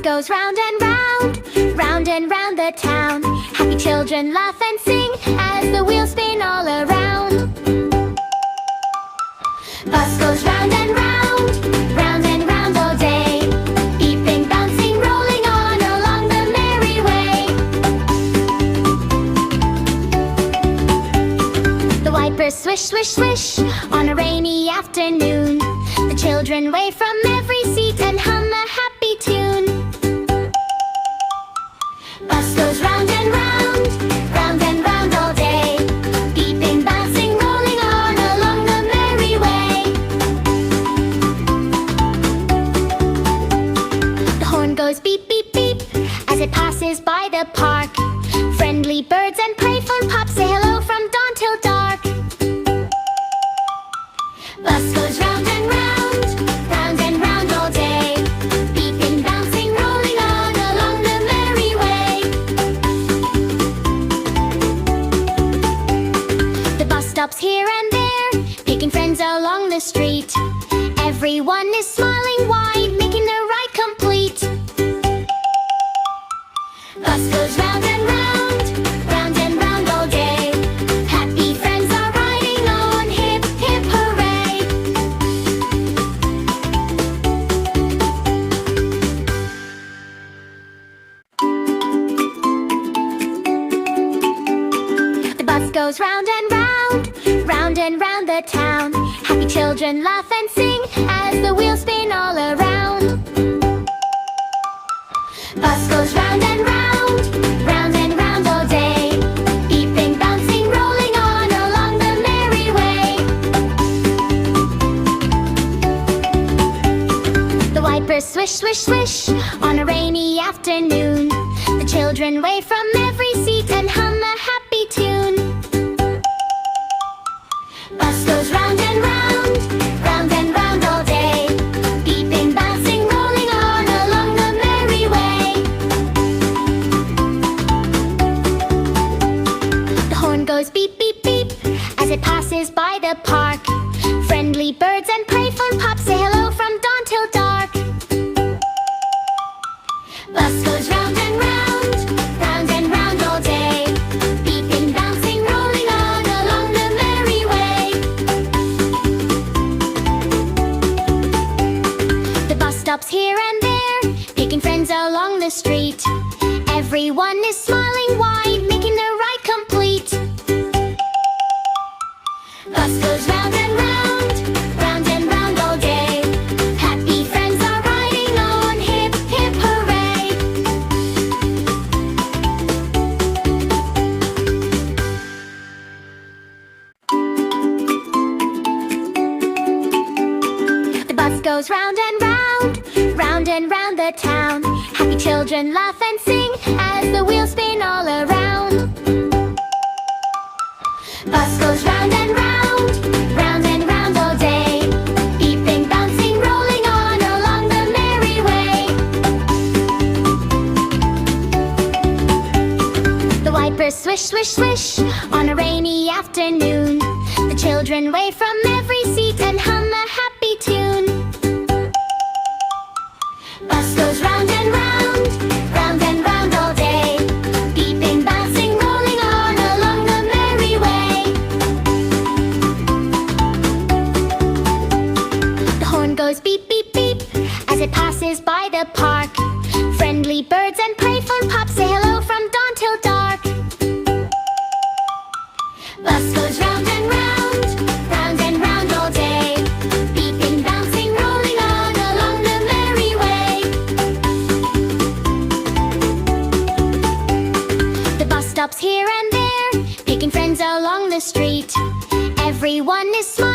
goes round and round the town. Happy children laugh and sing as the wheels spin all around. Bus goes round and round all day. Beeping, bouncing, rolling on along the merry way. The wipers swish, swish, swish on a rainy afternoon. The children wave from every seat and hum a happy tune. Bus goes round and round all day. Beeping, bouncing, rolling on along the merry way. The horn goes beep, beep, beep as it passes by the park. Friendly birds and playful pups say hello from dawn till dark. Bus goes round and round all day. Beeping, bouncing, rolling on along the merry way. The bus stops here and there, picking friends along the street. Everyone is smiling wide, making the ride complete. Bus goes round and round all day. Happy friends are riding on, hip, hip, hooray. The bus goes round and round the town. Happy children laugh and sing as the wheels spin all around. Bus goes round and round all day. Beeping, bouncing, rolling on along the merry way. The wipers swish, swish, swish on a rainy afternoon. The children wave from every seat and hum a happy tune. Bus goes round and round all day. Beeping, bouncing, rolling on along the merry way. The horn goes beep, beep, beep as it passes by the park. Friendly birds and playful pups say hello from dawn till dark. Bus goes round and round all day. Beeping, bouncing, rolling on along the merry way. The bus stops here and there, picking friends along the street. Everyone is smiling wide, making the ride complete. Bus goes round and round all day. Happy friends are riding on, hip, hip, hooray. The bus goes round and round the town. Happy children laugh and sing as the wheels spin all around. Bus goes round and round all day. Beeping, bouncing, rolling on along the merry way. The wipers swish, swish, swish on a rainy afternoon. The children wave from every seat and hum a happy tune. Bus goes round and round all day. Beeping, bouncing, rolling on along the merry way. The horn goes beep, beep, beep as it passes by the park. Friendly birds and playful pups say hello from dawn till dark. Bus goes round and round all day. Beeping, bouncing, rolling on along the merry way. The bus stops here and there, picking friends along the street. Everyone is smiling.